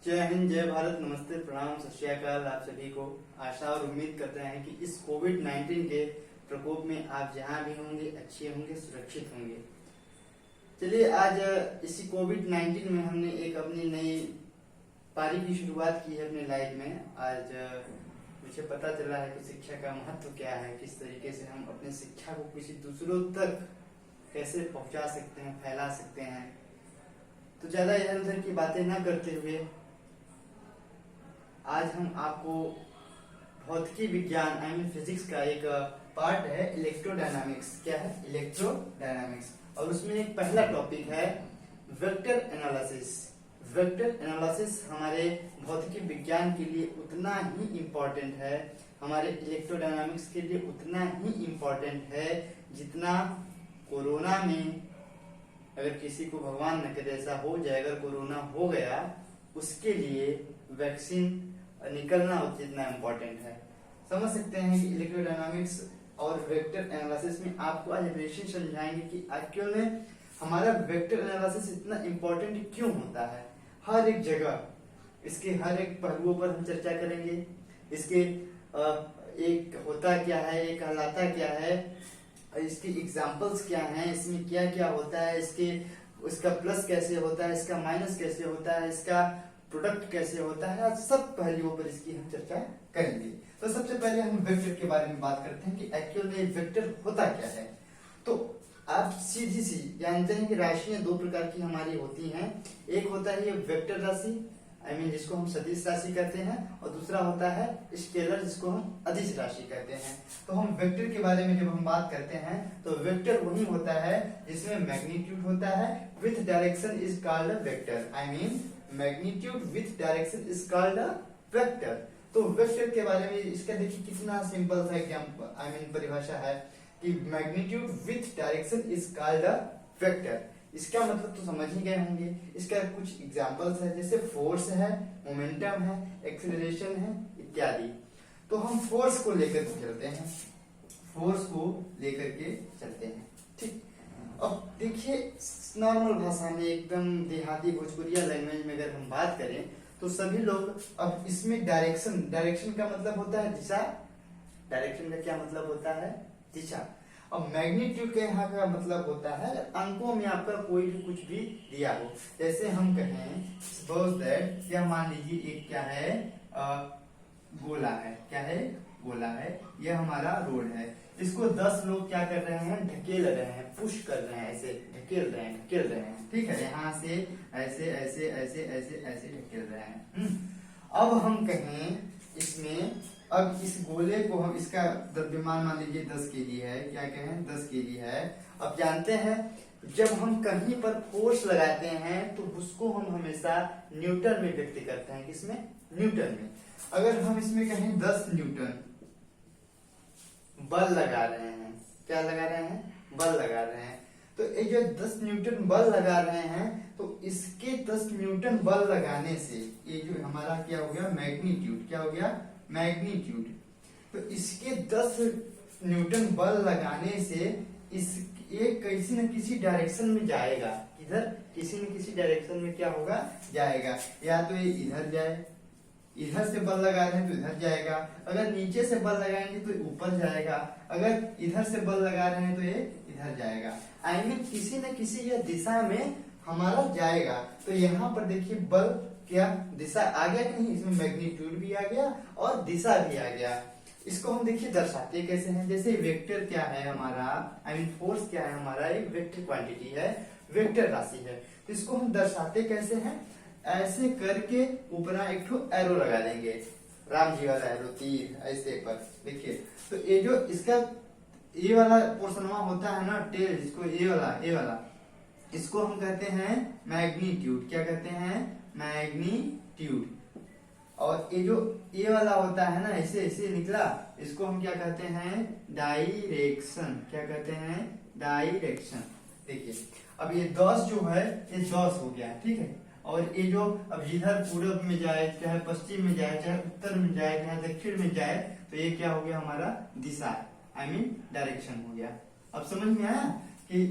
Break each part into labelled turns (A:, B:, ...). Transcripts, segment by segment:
A: जय हिंद, जय भारत, नमस्ते, प्रणाम, सत श्री अकाल आप सभी को। आशा और उम्मीद करते हैं कि इस कोविड-19 के प्रकोप में आप जहां भी होंगे अच्छे होंगे, सुरक्षित होंगे। चलिए, आज इसी कोविड-19 में हमने एक अपनी नई पारी की शुरुआत की है अपने लाइफ में। आज मुझे पता चला है कि शिक्षा का महत्व क्या है, किस तरीके से हम अपने शिक्षा को किसी दूसरों तक कैसे पहुंचा सकते हैं, फैला सकते हैं। तो ज्यादा इधर उधर की बातें ना करते हुए आज हम आपको भौतिकी विज्ञान फिजिक्स का एक पार्ट है इलेक्ट्रोडायनामिक्स। क्या है? इलेक्ट्रोडायनामिक्स। और उसमें एक पहला टॉपिक है वेक्टर एनालिसिस। वेक्टर एनालिसिस हमारे भौतिकी विज्ञान के लिए उतना ही इम्पोर्टेंट है, हमारे इलेक्ट्रोडायनामिक्स के लिए उतना ही इम्पोर्टेंट है जितना कोरोना में, अगर किसी को भगवान न करे ऐसा हो जाए, अगर कोरोना हो गया उसके लिए वैक्सीन निकलना जितना इम्पोर्टेंट है। समझ सकते हैं कि इलेक्ट्रोडायनामिक्स और वेक्टर एनालिसिस में आपको आज रिलेशन समझाएंगे कि एक्चुअल में हमारा वेक्टर एनालिसिस इतना इम्पोर्टेंट क्यों होता है। हर एक जगह इसके हर एक पहलुओं पर हम चर्चा करेंगे। इसके एक होता क्या है, एक कहलाता क्या है, इसकी एग्जांपल्स क्या हैं, इसमें क्या क्या होता है, इसका प्लस कैसे होता है, इसका माइनस कैसे होता है, इसका प्रोडक्ट कैसे होता है। आज सब पहलुओं पर इसकी हम चर्चा करेंगे। तो सबसे पहले हम वेक्टर के बारे में बात करते हैं कि एक्चुअल में वेक्टर होता क्या है। तो आप सीधी सी जानते हैं कि राशियां दो प्रकार की हमारी होती हैं। एक होता है ये वेक्टर राशि, जिसको हम सदिश राशि कहते हैं, और दूसरा होता है स्केलर, जिसको हम अदिश राशि कहते हैं। तो हम वेक्टर के बारे में जब हम बात करते हैं तो वेक्टर वही होता है जिसमें मैग्नीट्यूड होता है with direction is called a vector. Magnitude with direction is called a vector. तो वेक्टर के बारे में इसका देखिए कितना सिंपल सा परिभाषा है कि magnitude with direction is called a vector. इसका मतलब तो समझ ही गए होंगे। इसका कुछ एग्जांपल्स है, जैसे फोर्स है, मोमेंटम है, एक्सेलरेशन है इत्यादि। तो हम फोर्स को लेकर चलते हैं, ठीक। अब देखिए, नॉर्मल भाषा में एकदम देहाती भोजपुरिया लैंग्वेज में अगर हम बात करें तो सभी लोग, अब इसमें डायरेक्शन का मतलब होता है दिशा। डायरेक्शन का क्या मतलब होता है? दिशा। अब मैग्नीट्यूड के यहाँ का मतलब होता है अंकों में आपका कोई भी कुछ भी दिया हो। जैसे हम कहें सपोज दैट, या मान लीजिए एक क्या है, गोला है। क्या है? गोला है। यह हमारा रोड है। इसको 10 लोग क्या कर रहे हैं? ढकेल रहे हैं, पुश कर रहे हैं, ऐसे ढकेल रहे हैं, ठीक है। यहाँ से ऐसे ऐसे ऐसे ऐसे ऐसे ढकेल रहे हैं। अब हम कहें इसमें, अब इस गोले को हम, इसका द्रव्यमान मान लीजिए 10 केजी है। क्या कहें? 10 केजी है। अब जानते हैं जब हम कहीं पर फोर्स लगाते हैं तो उसको हम हमेशा न्यूटन में व्यक्त करते हैं। किसमें? न्यूटन में। अगर हम इसमें कहें 10 न्यूटन बल लगा रहे हैं, क्या लगा रहे हैं? बल लगा रहे हैं। तो ये जो 10 न्यूटन बल लगा रहे हैं, तो इसके 10 न्यूटन बल लगाने से ये जो हमारा क्या हो गया? मैग्नीट्यूड। क्या हो गया? मैग्नीट्यूड। तो इसके 10 न्यूटन बल लगाने से ये किसी न किसी डायरेक्शन में जाएगा। इधर किसी न किसी डायरेक्शन में क्या होगा? जाएगा। या तो ये इधर जाए, इधर से बल लगा रहे हैं तो इधर जाएगा। अगर नीचे से बल लगाएंगे तो ऊपर जाएगा। अगर इधर से बल लगा रहे हैं तो ये इधर जाएगा। किसी न किसी यह दिशा में हमारा जाएगा। तो यहाँ पर देखिए बल क्या दिशा आ गया कि नहीं? इसमें मैग्नीट्यूड भी आ गया और दिशा भी आ गया। इसको हम देखिए दर्शाते कैसे हैं। जैसे वेक्टर क्या है हमारा, फोर्स क्या है हमारा? एक वेक्टर क्वांटिटी है, वेक्टर राशि है। तो इसको हम दर्शाते कैसे हैं? ऐसे करके ऊपर एक ठो एरो लगा देंगे, राम जी वाला एरो, तीर ऐसे पर। देखिए, तो ये जो इसका ये वाला पोर्शन होता है ना, टेल, जिसको ये वाला इसको हम कहते हैं मैग्नीट्यूड। क्या कहते हैं? मैग्नीट्यूड। और ये जो ये वाला होता है ना, ऐसे ऐसे निकला, इसको हम क्या कहते हैं? डायरेक्शन। क्या कहते हैं? डायरेक्शन। देखिए, अब ये 10 जो है ये 10 हो गया, ठीक है। और ये जो अब जिधर पूरब में जाए, चाहे पश्चिम में जाए, चाहे उत्तर में जाए, चाहे दक्षिण में जाए, तो ये क्या हो गया? हमारा दिशा, डायरेक्शन हो गया। अब समझ में आया कि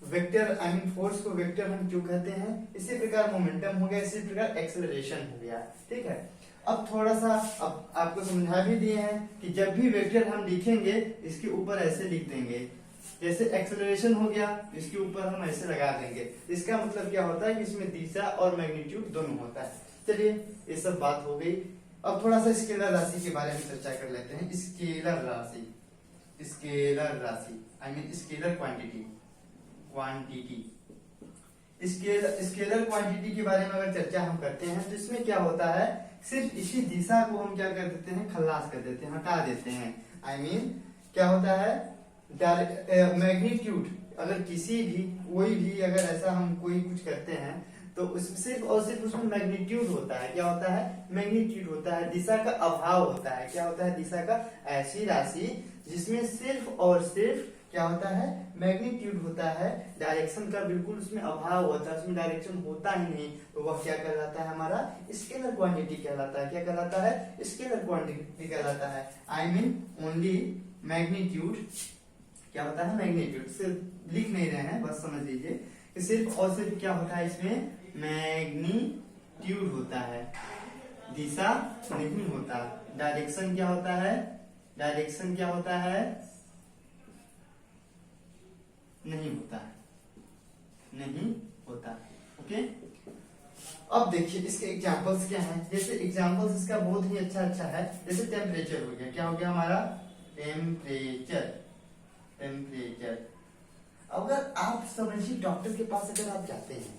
A: वेक्टर आई मीन फोर्स को वेक्टर हम क्यों कहते हैं, इसी प्रकार मोमेंटम हो गया, इसी प्रकार एक्सेलरेशन हो गया। ठीक है, अब थोड़ा सा अब आपको समझा भी दिए हैं कि जब भी वेक्टर हम लिखेंगे इसके ऊपर ऐसे लिख देंगे, जैसे एक्सेलरेशन हो गया इसके ऊपर हम ऐसे लगा देंगे। इसका मतलब क्या होता है कि इसमें दिशा और मैग्नीट्यूड दोनों होता है। चलिए ये सब बात हो गई। अब थोड़ा सा स्केलर राशि के बारे में चर्चा कर लेते हैं। स्केलर राशि, स्केलर राशि I mean scalar quantity, scalar quantity के बारे में अगर चर्चा हम करते हैं तो इसमें क्या होता है, सिर्फ इसी दिशा को हम क्या कर देते हैं, खल्लास कर देते हैं, हटा देते हैं। आई मीन क्या होता है, मैग्नीट्यूड अगर किसी भी कोई भी अगर ऐसा हम कोई कुछ करते हैं तो सिर्फ और सिर्फ उसमें मैग्नीट्यूड होता है। क्या होता है, मैग्नीट्यूड होता है, दिशा का अभाव होता है। क्या होता है, दिशा का ऐसी राशि जिसमें सिर्फ और सिर्फ क्या होता है, मैग्नीट्यूड होता है, डायरेक्शन का बिल्कुल उसमें अभाव होता है, उसमें डायरेक्शन होता ही नहीं, तो वह क्या कहलाता है, हमारा स्केलर क्वांटिटी कहलाता है। क्या कहलाता है, स्केलर क्वांटिटी कहलाता है। आई मीन ओनली मैग्नीट्यूड, क्या होता है, मैग्नीट्यूड सिर्फ लिख नहीं रहे हैं, बस समझ लीजिए कि सिर्फ और सिर्फ क्या होता है, इसमें मैग्नीट्यूड होता है, दिशा नहीं होता। डायरेक्शन क्या होता है, डायरेक्शन क्या होता है, नहीं होता है, नहीं होता। ओके, अब देखिए इसके एग्जांपल्स क्या हैं। जैसे एग्जांपल्स इसका बहुत ही अच्छा है। जैसे टेम्परेचर हो गया, क्या हो गया हमारा, टेम्परेचर, टेम्परेचर। अगर आप समझिए डॉक्टर के पास अगर आप जाते हैं,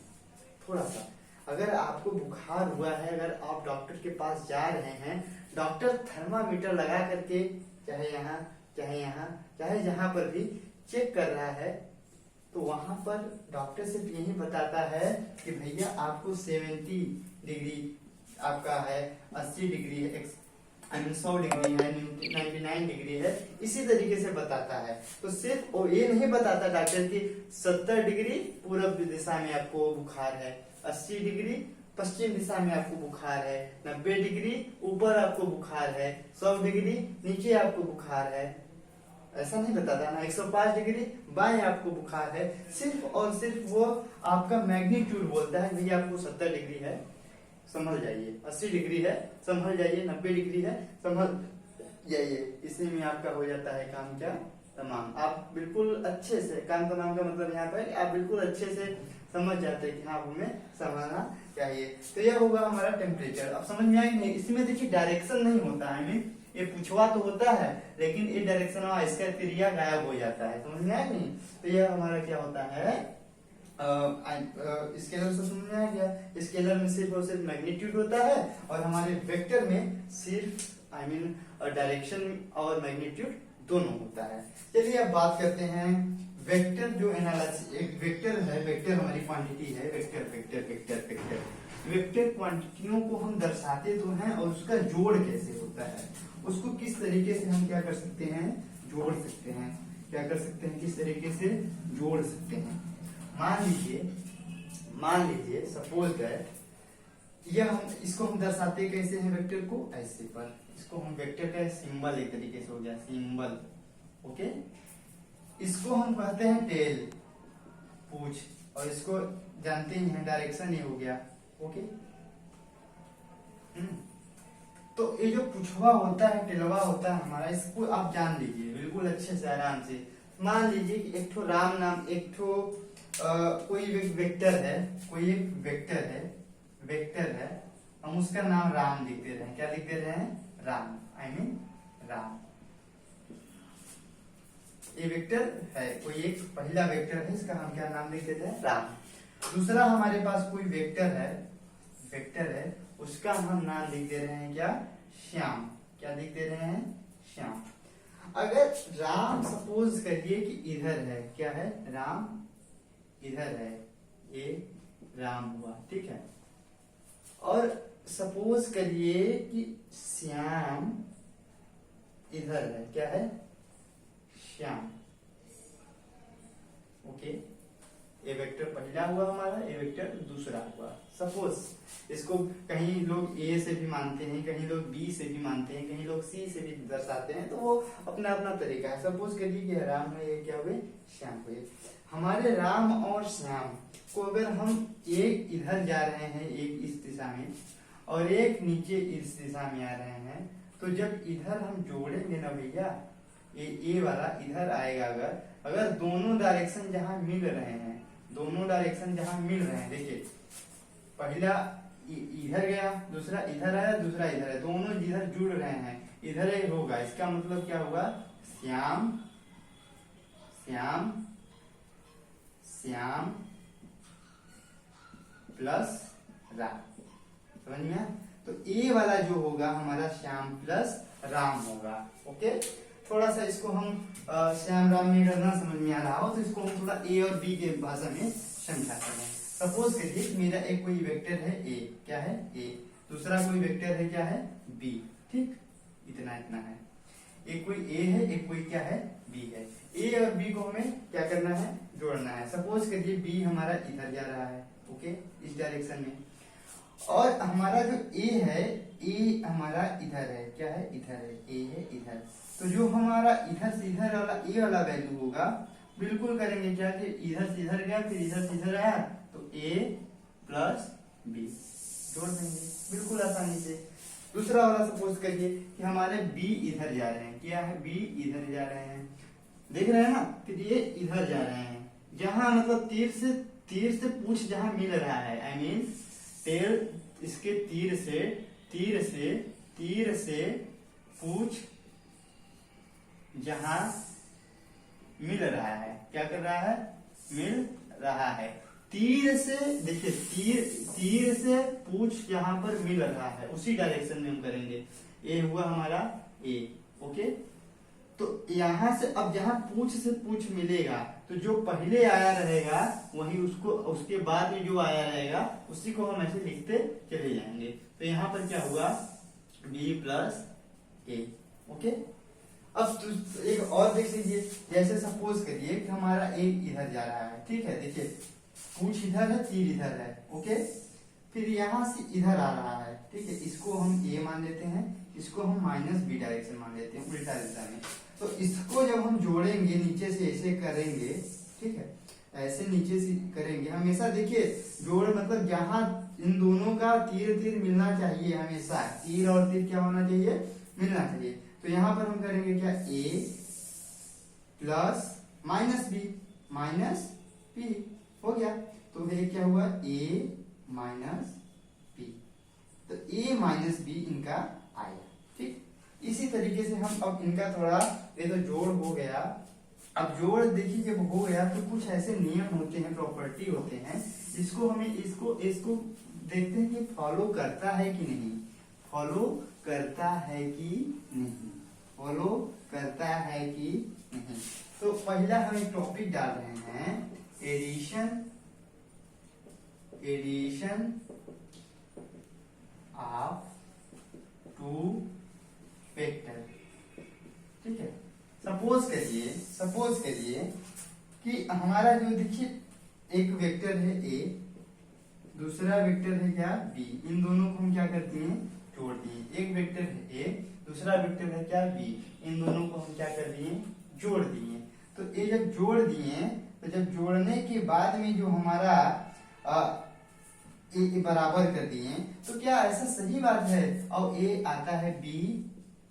A: थोड़ा सा अगर आपको बुखार हुआ है, अगर आप डॉक्टर के पास जा रहे हैं, डॉक्टर थर्मामीटर लगा करके चाहे यहाँ चाहे यहाँ चाहे जहां पर भी चेक कर रहा है, तो वहां पर डॉक्टर सिर्फ यही बताता है कि भैया आपको 70 डिग्री आपका है, 80 डिग्री है, आई मीन 100 डिग्री है, 99 डिग्री है, इसी तरीके से बताता है। तो सिर्फ वो ये नहीं बताता डॉक्टर की 70 डिग्री पूर्व दिशा में आपको बुखार है, 80 डिग्री पश्चिम दिशा में आपको बुखार है, 90 डिग्री ऊपर आपको बुखार है, 100 डिग्री नीचे आपको बुखार है, ऐसा नहीं बताता ना, 105 डिग्री बाएं आपको बुखार है। सिर्फ और सिर्फ वो आपका मैग्नीट्यूड बोलता है, भैया आपको 70 डिग्री है संभल जाइए, 80 डिग्री है संभल जाइए, 90 डिग्री है संभल जाइए। इसी में आपका हो जाता है काम क्या, तमाम। आप बिल्कुल अच्छे से काम तमाम का मतलब यहाँ पर आप बिल्कुल अच्छे से समझ जाते हैं कि हाँ हमें समझना चाहिए। तो यह होगा हमारा टेम्परेचर। अब समझ में आई नहीं, इसमें देखिए डायरेक्शन नहीं होता है, ये पूछवा तो होता है लेकिन ये डायरेक्शन और इसका क्रिया गायब हो जाता है, समझ में आया नहीं। तो यह हमारा क्या होता है, स्केलर से समझ में आ गया। स्केलर में सिर्फ और सिर्फ मैग्नीट्यूड होता है और हमारे वेक्टर में सिर्फ आई मीन डायरेक्शन और मैग्नीट्यूड दोनों होता है। चलिए अब बात करते हैं वेक्टर जो एनालिसिस, एक वेक्टर है, वेक्टर हमारी क्वांटिटी है, vector vector vector vector vector क्वांटिटियों को हम दर्शाते तो हैं और उसका जोड़ कैसे होता है, उसको किस तरीके से हम क्या कर सकते हैं, जोड़ सकते हैं, क्या कर सकते हैं, किस तरीके से जोड़ सकते हैं। मान लीजिए सपोज दैट यह हम इसको हम दर्शाते कैसे हैं, वेक्टर को ऐसे पर, इसको हम वेक्टर का सिंबल एक तरीके से हो गया, सिंबल। ओके, इसको हम कहते हैं टेल, पूंछ, और इसको जानते ही हैं डायरेक्शन ही हो गया। ओके, तो ये जो पुछवा होता है, टेलवा होता है हमारा, इसको आप जान लीजिए बिल्कुल अच्छे से आराम से। मान लीजिए कि एक ठो राम नाम, एक ठो कोई एक वेक्टर है, कोई एक वेक्टर है, वेक्टर है, हम उसका नाम राम लिख दे रहे हैं। क्या लिख दे रहे हैं, राम, आई मीन राम। ये वेक्टर है, कोई एक पहला वेक्टर है, इसका हम क्या नाम लिख देते हैं, राम। दूसरा हमारे पास कोई वेक्टर है, वेक्टर है, उसका हम नाम लिख दे रहे हैं क्या, श्याम। क्या लिख दे रहे हैं, श्याम। अगर राम सपोज करिए कि इधर है, क्या है, राम इधर है, ये राम हुआ, ठीक है। और सपोज करिए कि श्याम इधर है, क्या है, श्याम। ओके, ए वेक्टर पहला हुआ हमारा, ए वेक्टर दूसरा हुआ। सपोज इसको कहीं लोग ए से भी मानते हैं, कहीं लोग बी से भी मानते हैं, कहीं लोग सी से भी दर्शाते हैं, तो वो अपना अपना तरीका है। सपोज करिए कि राम है, ये क्या हुए, श्याम हुए। हमारे राम और श्याम को अगर हम एक इधर जा रहे हैं, एक इस दिशा में और एक नीचे इस दिशा में आ रहे हैं, तो जब इधर हम जोड़ेंगे ना भैया, ए वाला इधर आएगा। अगर दोनों डायरेक्शन जहां मिल रहे हैं, दोनों डायरेक्शन जहां मिल रहे हैं, देखिए पहला इधर गया, दूसरा इधर आया, दूसरा इधर है, दोनों जिधर जुड़ रहे हैं इधर ही होगा। इसका मतलब क्या होगा, श्याम श्याम श्याम प्लस राम, समझ में? तो ए वाला जो होगा हमारा श्याम प्लस राम होगा। ओके, थोड़ा सा इसको हम श्याम राम में करना समझ में आ रहा हो तो इसको हम थोड़ा ए और बी के भाषा में समझाते हैं। सपोज करिए मेरा एक कोई वेक्टर है ए, क्या है, ए, दूसरा कोई वेक्टर है, क्या है, बी, ठीक, इतना इतना है। एक कोई ए है, एक कोई क्या है, बी है। ए और बी को हमें क्या करना है, जोड़ना है। सपोज करिए बी हमारा इधर जा रहा है, ओके, इस डायरेक्शन में, और हमारा जो ए है, ए हमारा इधर है, क्या है, इधर है, ए है इधर। तो जो हमारा इधर से इधर वाला ए वाला वैल्यू होगा, बिल्कुल करेंगे क्या कि इधर से इधर गया, फिर इधर से इधर आया, तो ए प्लस बी जोड़ देंगे बिल्कुल आसानी से। दूसरा वाला सपोज करिए कि हमारे बी इधर जा रहे हैं, क्या है, बी इधर जा रहे हैं, देख रहे हैं ना, फिर ये इधर जा रहे हैं, जहां मतलब तीर से पूछ जहां मिल रहा है, आई मीन इसके तीर से पूछ जहां मिल रहा है, क्या कर रहा है, मिल रहा है। तीर से देखिए, तीर से पूछ जहां पर मिल रहा है उसी डायरेक्शन में हम करेंगे। ए हुआ हमारा ए, ओके। तो यहां से अब जहां पूछ से पूछ मिलेगा, तो जो पहले आया रहेगा वही उसको, उसके बाद में जो आया रहेगा उसी को हम ऐसे लिखते चले जाएंगे। तो यहाँ पर क्या हुआ, बी प्लस ए, ओके। अब एक और देख लीजिए, जैसे सपोज करिए कि हमारा ए इधर जा रहा है, ठीक है, देखिए पूछ इधर है, तीर इधर है, ओके, फिर यहां से इधर आ रहा है, ठीक है, इसको हम ए मान लेते हैं, इसको हम माइनस बी डायरेक्शन मान लेते हैं, उल्टा दिशा में। तो इसको जब हम जोड़ेंगे, नीचे से ऐसे करेंगे, ठीक है, ऐसे नीचे से करेंगे, हमेशा देखिए जोड़ मतलब जहां इन दोनों का तीर मिलना चाहिए, हमेशा तीर और तीर क्या होना चाहिए, मिलना चाहिए। तो यहाँ पर हम करेंगे क्या, ए प्लस माइनस बी हो गया। तो ये क्या हुआ, ए माइनस बी, तो ए माइनस बी इनका आया, ठीक। इसी तरीके से हम अब इनका थोड़ा, ये तो जोड़ हो गया। अब जोड़ देखिए जब हो गया तो कुछ ऐसे नियम होते हैं, प्रॉपर्टी होते हैं, जिसको हमें इसको देखते हैं कि फॉलो करता है कि नहीं, फॉलो करता है कि नहीं, फॉलो करता है कि नहीं। तो पहला हम एक टॉपिक डाल रहे हैं, एडिशन ऑफ टू वेक्टर, ठीक है। सपोज करिए कि हमारा जो देखिए एक वेक्टर है ए, दूसरा वेक्टर है क्या, बी, इन दोनों को हम क्या करते हैं, जोड़ दिए। एक वेक्टर है ए, दूसरा वेक्टर है क्या, बी, इन दोनों को हम क्या कर दिए, जोड़ दिए। तो ये जब जोड़ दिए, तो जब जोड़ने के बाद में जो हमारा ए बराबर कर दिए, तो क्या ऐसा सही बात है, और ए आता है B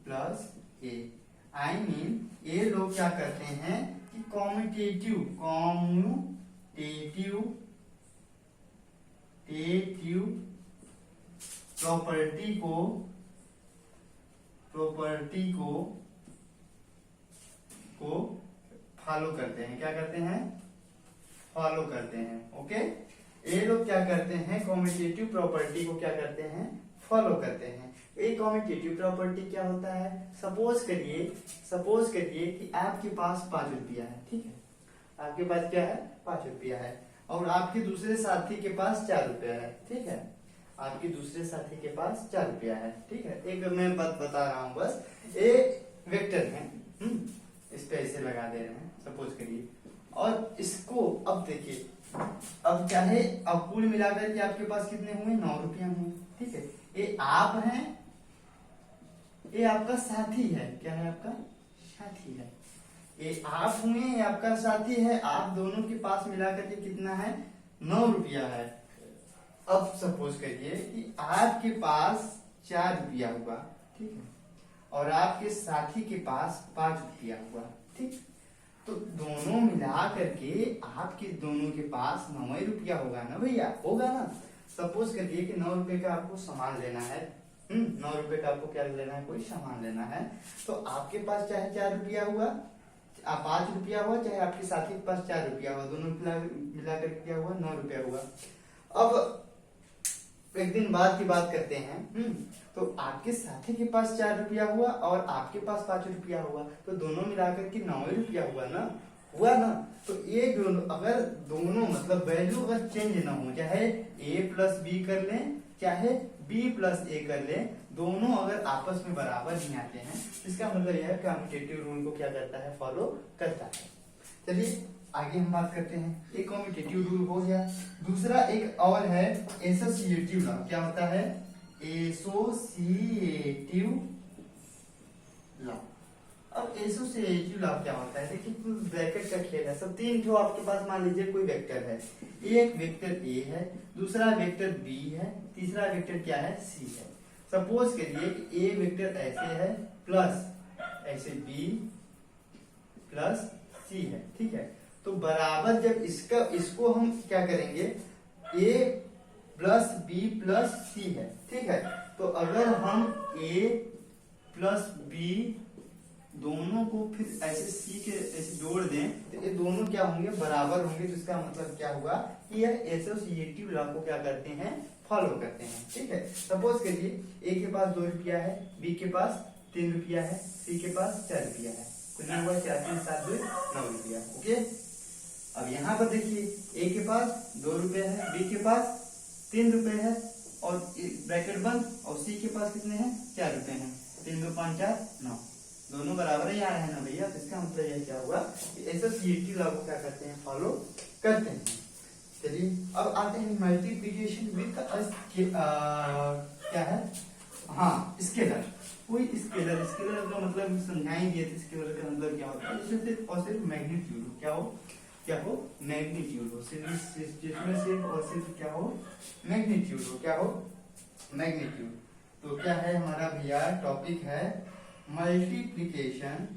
A: plus A, I mean ये लोग क्या करते हैं कि कॉम्यूटेटिव प्रॉपर्टी को फॉलो करते हैं, क्या करते हैं, फॉलो करते हैं, ओके। ये लोग क्या करते हैं, कॉम्यूटेटिव प्रॉपर्टी को क्या करते हैं, फॉलो करते हैं। एक कॉम्यूटेटिव प्रॉपर्टी क्या होता है, सपोज करिए कि आपके पास 5 रुपया है, ठीक है, आपके पास क्या है, 5 रुपया है, और आपके दूसरे साथी के पास 4 रुपया है, ठीक है, आपके दूसरे साथी के पास 4 रुपया है, ठीक है। एक मैं बात बता रहा हूँ बस, ये वेक्टर है, इस पे ऐसे लगा दे रहे हैं, सपोज करिए, और इसको अब देखिए अब चाहे अब कुल मिलाकर के आपके पास कितने हुए, 9 रुपया हुए, ठीक है। ये आप हैं, ये आपका साथी है, क्या है आपका साथी है। ये आप हुए, ये आपका साथी है, आप दोनों के पास मिलाकर के कितना है, 9 रुपया है। अब सपोज करिए कि आपके पास 4 रुपया हुआ, ठीक है, और आपके साथी के पास 5 रुपया हुआ, ठीक। तो दोनों मिला करके आपके दोनों के पास 9 रुपया होगा ना भैया, होगा ना। सपोज करिए कि 9 रुपए का आपको सामान लेना है, 9 रुपए का आपको क्या लेना है, कोई सामान लेना है। तो आपके पास चाहे 4 रुपया हुआ, 5 रुपया हुआ, चाहे आपके साथी के पास 4 रुपया हुआ, दोनों मिलाकर क्या हुआ, 9 रुपया हुआ। अब एक दिन बाद की बात करते हैं, तो आपके साथी के पास 4 रुपया हुआ और आपके पास 5 रुपया हुआ, तो दोनों मिलाकर के 9 रुपया हुआ ना, हुआ ना। तो ये दोनों अगर दोनों मतलब वैल्यू अगर चेंज ना हो, चाहे a प्लस बी कर लें, चाहे b प्लस ए कर लें, दोनों अगर आपस में बराबर नहीं आते हैं, इसका मतलब यह है कम्यूटेटिव रूल को क्या करता है, फॉलो करता है। चलिए आगे हम बात करते हैं, एक कम्यूटेटिव रूल हो गया। दूसरा एक और है एसोसिएटिव लॉ। क्या होता है, एसोसिएटिव लॉ। अब एसोसिएटिव लॉ क्या होता है, देखिए ब्रैकेट का खेल है। सब 3 ठो आपके पास मान लीजिए कोई वेक्टर है, एक वेक्टर ए है, दूसरा वेक्टर बी है, तीसरा वेक्टर क्या है, सी है। सपोज करिए कि ए वेक्टर ऐसे है प्लस ऐसे बी प्लस सी है, ठीक है। तो बराबर जब इसको हम क्या करेंगे, a प्लस बी प्लस सी है, ठीक है। तो अगर हम a प्लस बी दोनों को फिर ऐसे सी के ऐसे जोड़ दें, तो ये दोनों क्या होंगे, बराबर होंगे। जिसका मतलब क्या हुआ कि यह एसोसिएटिव लॉ को क्या करते हैं, फॉलो करते हैं, ठीक है। सपोज करिए a के पास 2 रुपया है, b के पास 3 रुपया है, c के पास 4 रुपया है, कितना हुआ, 4 3 7 2 9 रुपया, ओके। अब यहाँ पर देखिए a के पास 2 रुपए है, b के पास 3 रुपए है और ब्रैकेट बंद, और c के पास कितने हैं, 4 रुपए हैं। 3 2 5 4 9, दोनों बराबर ही आ रहे हैं ना भैया। तो इसका मतलब यह क्या हुआ कि एसोसिएटिव लॉ को क्या करते हैं, फॉलो करते हैं। चलिए अब आते हैं मल्टीप्लिकेशन विद क्या है, हाँ स्केलर। कोई स्केलर, स्केलर का मतलब समझाई दिए थे, स्केलर का मतलब क्या होता है, इसमें सिर्फ और सिर्फ मैग्नीट्यूड क्या हो मैग्नीट्यूड हो, जिसमें सिर्फ और सिर्फ क्या हो, मैग्नीट्यूड हो, क्या हो मैग्नीट्यूड। तो क्या है हमारा भैया टॉपिक है multiplication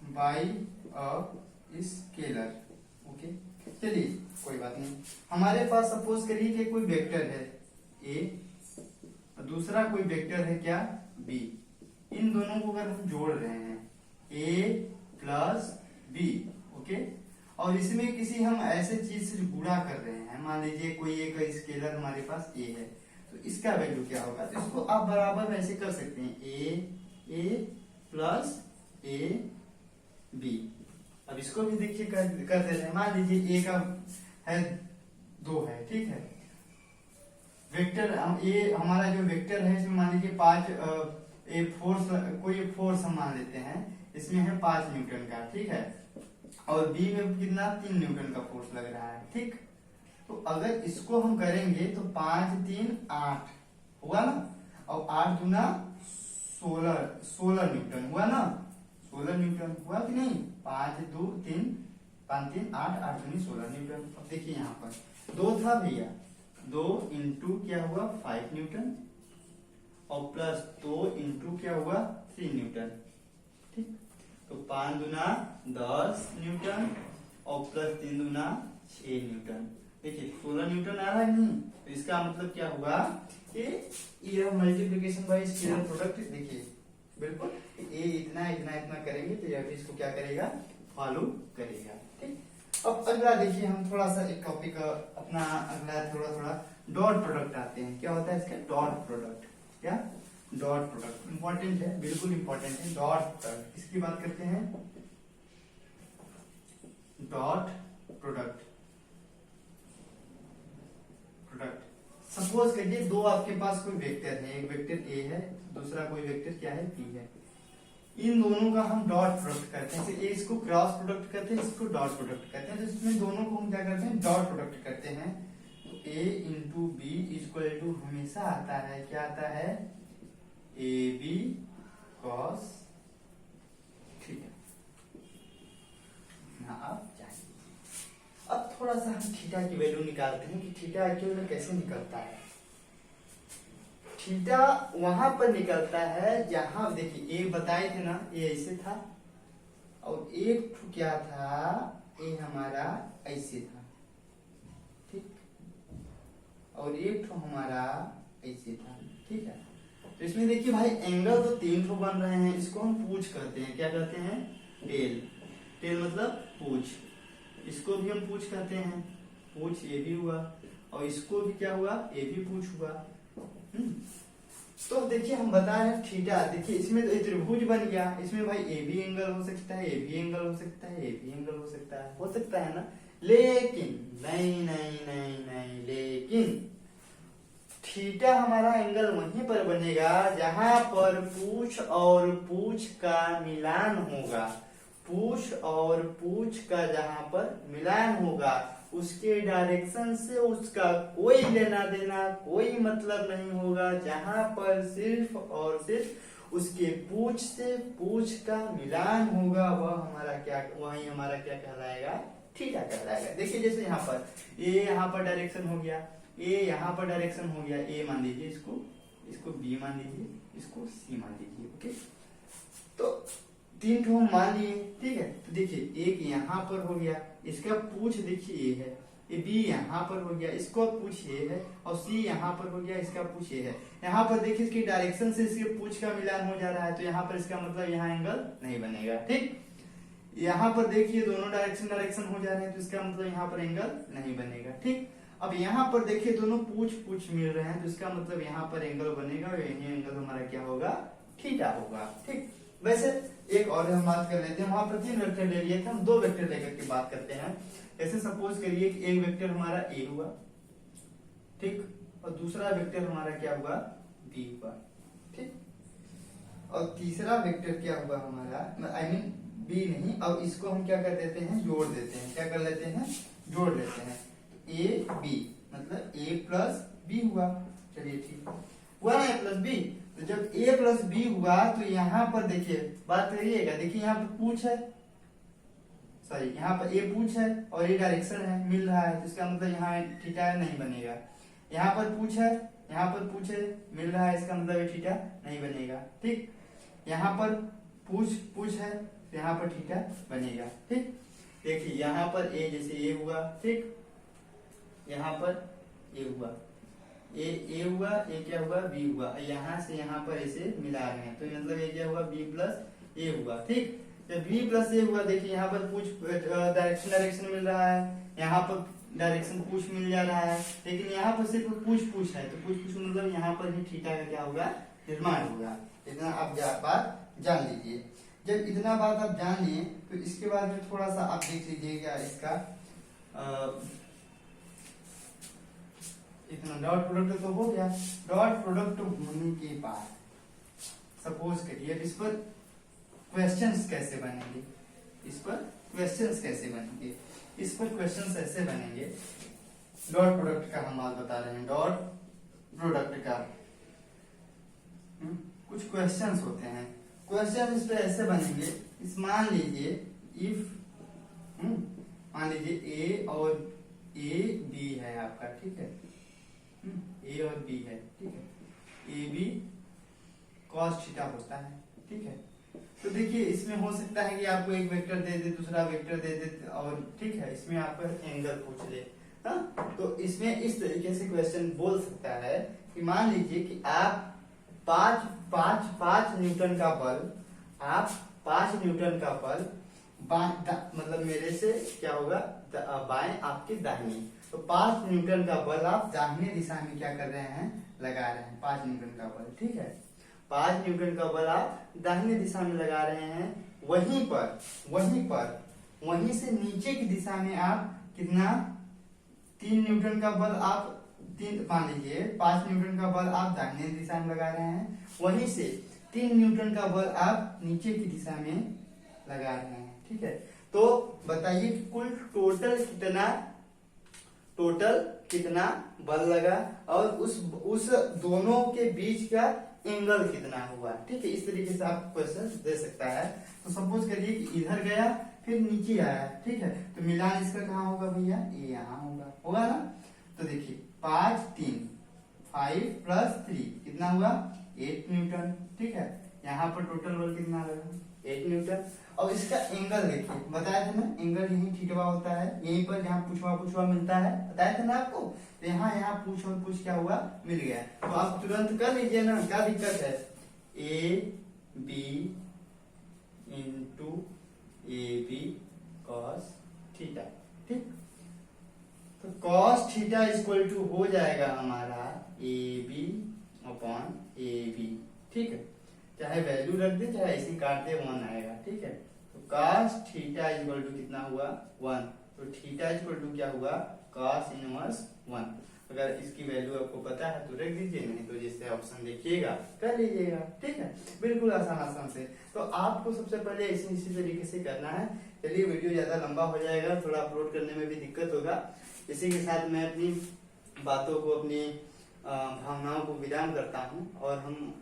A: bye a scalar, okay. चलिए कोई बात नहीं, हमारे पास सपोज करिए कि कोई वेक्टर है a, दूसरा कोई वेक्टर है क्या b। इन दोनों को अगर हम जोड़ रहे हैं a प्लस b, ओके, और इसमें किसी हम ऐसे चीज से गुणा कर रहे हैं, मान लीजिए कोई एक स्केलर हमारे पास a है, तो इसका वैल्यू क्या होगा, तो इसको आप बराबर में ऐसे कर सकते हैं a प्लस a b। अब इसको भी देखिए कर देते हैं, मान लीजिए a का है 2 है, ठीक है। वेक्टर ये हमारा जो वेक्टर है इसमें मान लीजिए 5 फोर्स, कोई फोर्स हम मान लेते हैं, इसमें है 5 न्यूटन का, ठीक है, और बी में कितना 3 न्यूटन का फोर्स लग रहा है, ठीक। तो अगर इसको हम करेंगे तो 5 3 8 हुआ ना, और 8 गुना 16 न्यूटन हुआ ना, 16 न्यूटन हुआ कि नहीं, 5 2 3 5 3 8 8 दूनी 16 न्यूटन। अब देखिए यहाँ पर 2 था भैया, 2 इंटू क्या हुआ 5 न्यूटन, और प्लस 2 इंटू क्या हुआ 3 न्यूटन, ठीक। तो 5 दूना 10 न्यूटन और प्लस 3 दूना 6 न्यूटन। देखिए 16 न्यूटन आ रहा है नहीं, तो इसका मतलब क्या हुआ कि यह मल्टीप्लिकेशन बाय स्केलर प्रोडक्ट, देखिए बिल्कुल ए इतना इतना इतना करेंगे तो यह भी इसको क्या करेगा, फॉलो करेगा, ठीक। अब अगला देखिए हम थोड़ा सा एक टॉपिक अपना अगला थोड़ा डॉट प्रोडक्ट आते हैं। क्या होता है इसका, डॉट प्रोडक्ट। क्या, डॉट प्रोडक्ट इंपॉर्टेंट है, बिल्कुल इंपॉर्टेंट है डॉट प्रोडक्ट। इसकी बात करते हैं, डॉट प्रोडक्ट। सपोज करिए 2 आपके पास कोई वेक्टर है, एक वेक्टर a है, दूसरा कोई वेक्टर क्या है b है। इन दोनों का हम डॉट प्रोडक्ट करते हैं, जैसे इसको क्रॉस प्रोडक्ट करते हैं, इसको डॉट प्रोडक्ट करते हैं, तो इसमें दोनों को हम क्या करते हैं, डॉट प्रोडक्ट करते हैं। तो a into B equal to हमेशा आता है, क्या आता है, ए बी कॉस थीटा। अब थोड़ा सा हम थीटा की वैल्यू निकालते हैं कि थीटा एक्चुअल में कैसे निकलता है। थीटा वहां पर निकलता है जहां, देखिए ए बताए थे ना, ये ऐसे था और एक क्या था, ये हमारा ऐसे था, ठीक, और एक ठो हमारा ऐसे था, ठीक है। तो इसमें देखिए भाई एंगल तो 3 ठो बन रहे हैं, इसको हम पूछ करते हैं, क्या कहते हैं, टेल। टेल मतलब पूछ, इसको भी हम पूछ कहते हैं, पूछ ये भी हुआ, और इसको भी क्या हुआ, ये भी पूछ हुआ। तो देखिए हम बता रहे हैं थीटा, देखिए इसमें तो त्रिभुज बन गया, इसमें भाई ए भी एंगल हो सकता है, ए भी एंगल हो सकता है, ए भी एंगल हो सकता है ना। लेकिन नहीं नहीं नहीं नहीं, लेकिन थीटा हमारा एंगल वहीं पर बनेगा जहां पर पूछ और पूछ का मिलान होगा। पूछ और पूछ का जहां पर मिलान होगा, उसके डायरेक्शन से उसका कोई लेना देना, कोई मतलब नहीं होगा। जहां पर सिर्फ और सिर्फ उसके पूछ से पूछ का मिलान होगा, वह हमारा क्या, वही हमारा क्या कहलाएगा, थीटा कहलाएगा। देखिए जैसे यहाँ पर ए, यहाँ पर डायरेक्शन हो गया, ए यहाँ पर डायरेक्शन हो गया, ए मान लीजिए इसको, इसको बी मान लीजिए, इसको सी मान लीजिए, ओके। तो 3 ठो हम मान लिए, ठीक है। तो देखिए एक यहाँ पर हो गया, इसका पूछ देखिए ये है, ये बी यहाँ पर हो गया, इसको पूछ ये है, और सी यहाँ पर हो गया, इसका पूछ ये है। यहाँ पर देखिए इसकी डायरेक्शन से इसके पूछ का मिलान हो जा रहा है, तो यहाँ पर इसका मतलब यहाँ एंगल नहीं बनेगा, ठीक। यहाँ पर देखिए दोनों डायरेक्शन हो जा रहे हैं, तो इसका मतलब यहाँ पर एंगल नहीं बनेगा, ठीक। अब यहाँ पर देखिए दोनों पूछ पूछ मिल रहे हैं, तो इसका मतलब यहाँ पर एंगल बनेगा, और यही एंगल हमारा क्या होगा, थीटा होगा, ठीक। वैसे एक और हम बात कर लेते हैं, वहां पर 3 वेक्टर ले लिए थे, हम 2 वेक्टर लेकर के बात करते हैं। ऐसे सपोज करिए कि एक वेक्टर हमारा ए हुआ, ठीक, और दूसरा वेक्टर हमारा क्या हुआ, बी हुआ, ठीक, और तीसरा वेक्टर क्या हुआ हमारा, आई मीन बी नहीं, अब इसको हम क्या कर देते हैं, जोड़ देते हैं, क्या कर लेते हैं, जोड़ लेते हैं। ए बी मतलब ए प्लस बी हुआ, चलिए ठीक हुआ ना, ए प्लस बी। तो जब a प्लस बी हुआ, तो यहाँ पर देखिए बात करिएगा, देखिए यहाँ पर पूछ है, सॉरी यहाँ पर a पूछ है और ये डायरेक्शन है, मिल रहा है, तो इसका मतलब यहाँ थीटा नहीं बनेगा। यहाँ पर पूछ है, यहाँ पर पूछ है, मिल रहा है, इसका मतलब ये थीटा नहीं बनेगा, ठीक। यहाँ पर पूछ है, तो यहाँ पर थीटा बनेगा, ठीक। देखिए यहाँ पर a जैसे a हुआ, ठीक, यहाँ पर a हुआ, ए हुआ, ए क्या हुआ, बी हुआ, यहाँ से यहाँ पर ऐसे मिला रहे हैं, तो मतलब ये क्या हुआ, बी प्लस ए हुआ, ठीक। जब बी प्लस ए हुआ, देखिए यहाँ पर पूछ डायरेक्शन मिल रहा है, यहाँ पर डायरेक्शन पूछ मिल जा रहा है, लेकिन यहाँ पर सिर्फ पूछ है, तो पूछ मतलब यहाँ पर ही थीटा का क्या होगा, निर्माण होगा। इतना आप बात जान लीजिए। जब इतना बात आप जान लिए, तो इसके बाद में थोड़ा सा आप देख लीजिएगा इसका इतना डॉट प्रोडक्ट तो हो गया। डॉट प्रोडक्ट होने के बाद सपोज करिए, इस पर क्वेश्चंस कैसे बनेंगे, इस पर क्वेश्चंस कैसे बनेंगे, इस पर क्वेश्चंस ऐसे बनेंगे। डॉट प्रोडक्ट का हम बात बता रहे हैं, डॉट प्रोडक्ट का कुछ क्वेश्चंस होते हैं। क्वेश्चन इस पे ऐसे बनेंगे, इस मान लीजिए इफ मान लीजिए ए और ए बी है आपका, ठीक है, ए और बी है, ठीक है, ए बी cos थीटा होता है, ठीक है। तो देखिए इसमें हो सकता है कि आपको एक वेक्टर दे दे, दूसरा वेक्टर दे दे, और ठीक है इसमें आपको एंगल पूछ ले, हाँ। तो इसमें इस तरीके से क्वेश्चन बोल सकता है कि मान लीजिए कि आप 5 न्यूटन का बल, आप 5 न्यूटन का बल मतलब मेरे से क्या होगा, बाएं आपके दाहिने, तो 5 न्यूटन का बल आप दाहिने दिशा में क्या कर रहे हैं, लगा रहे हैं 5 न्यूटन का बल, ठीक है। 5 न्यूटन का बल आप दाहिने दिशा में लगा रहे हैं, वहीं से नीचे की दिशा में आप कितना, 3 न्यूटन का बल आप मान लीजिए 5 न्यूटन का बल आप दाहिने दिशा में लगा रहे हैं, वहीं से 3 न्यूटन का बल आप नीचे की दिशा में लगा रहे हैं, ठीक है। तो बताइए कि कुल टोटल कितना बल लगा और उस दोनों के बीच का एंगल कितना हुआ, ठीक है। इस तरीके से आप क्वेश्चन दे सकता है। तो सपोज करिए कि इधर गया फिर नीचे आया, ठीक है। तो मिलान इसका कहाँ होगा भैया, ये यहाँ होगा ना। तो देखिए 5 3 5 प्लस 3 कितना हुआ 8 न्यूटन, ठीक है। यहाँ पर टोटल बल कितना लगा 8 न्यूटन। और इसका एंगल देखिए, बताया था ना एंगल यही थीटा होता है, यहीं पर जहाँ पूछवा मिलता है, बताया था ना आपको। तो यहाँ पूछ क्या हुआ मिल गया। तो आप तुरंत कर लीजिए ना, क्या दिक्कत है, A B into A B cos theta, ठीक। तो कॉस थीटा इक्वल टू हो जाएगा हमारा A B upon A B, ठीक है। चाहे वैल्यू रख दे चाहे ऐसे काट दे 1 आएगा, ठीक है। तो cos थीटा इक्वल टू कितना हुआ 1। तो थीटा इक्वल टू क्या हुआ cos इनवर्स 1। अगर इसकी वैल्यू आपको पता है तो रख दीजिए, नहीं तो जिससे ऑप्शन देखिएगा कर लीजिएगा, ठीक है। बिल्कुल आसान से। तो आपको सबसे पहले इसी तरीके से करना है। चलिए वीडियो ज्यादा लंबा हो जाएगा, थोड़ा अपलोड करने में भी दिक्कत होगा। इसी के साथ मैं अपनी बातों को, अपनी भावनाओं को विराम करता हूँ और हम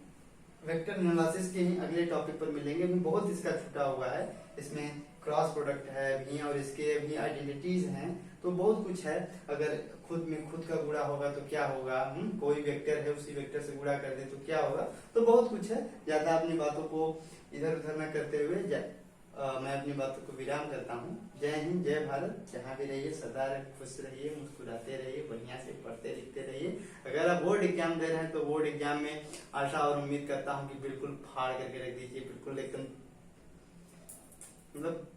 A: वेक्टर एनालिसिस के ही अगले टॉपिक पर मिलेंगे। भी बहुत इसका छूटा हुआ है, इसमें क्रॉस प्रोडक्ट है भी और इसके भी आइडेंटिटीज हैं, तो बहुत कुछ है। अगर खुद का गुणा होगा तो क्या होगा, कोई वेक्टर है उसी वेक्टर से गुणा कर दे तो क्या होगा, तो बहुत कुछ है। ज्यादा अपनी बातों को इधर उधर न करते हुए मैं अपनी बातों को विराम करता हूँ। जय हिंद, जय भारत। जहाँ भी रहिए सदा खुश रहिए, मुस्कुराते रहिए, बढ़िया से पढ़ते लिखते रहिए। अगर आप बोर्ड एग्जाम दे रहे हैं तो बोर्ड एग्जाम में आशा और उम्मीद करता हूँ कि बिल्कुल फाड़ करके रख दीजिए, बिल्कुल एकदम, मतलब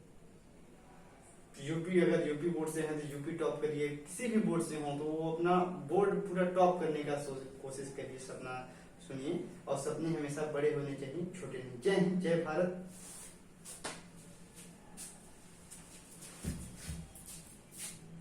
A: यूपी, अगर यूपी बोर्ड से हैं तो यूपी टॉप करिए, किसी भी बोर्ड से हो तो वो अपना बोर्ड पूरा टॉप करने का कोशिश करिए, सपना सुनिए और सपने हमेशा बड़े होने चाहिए, छोटे नहीं। जय हिंद, जय भारत।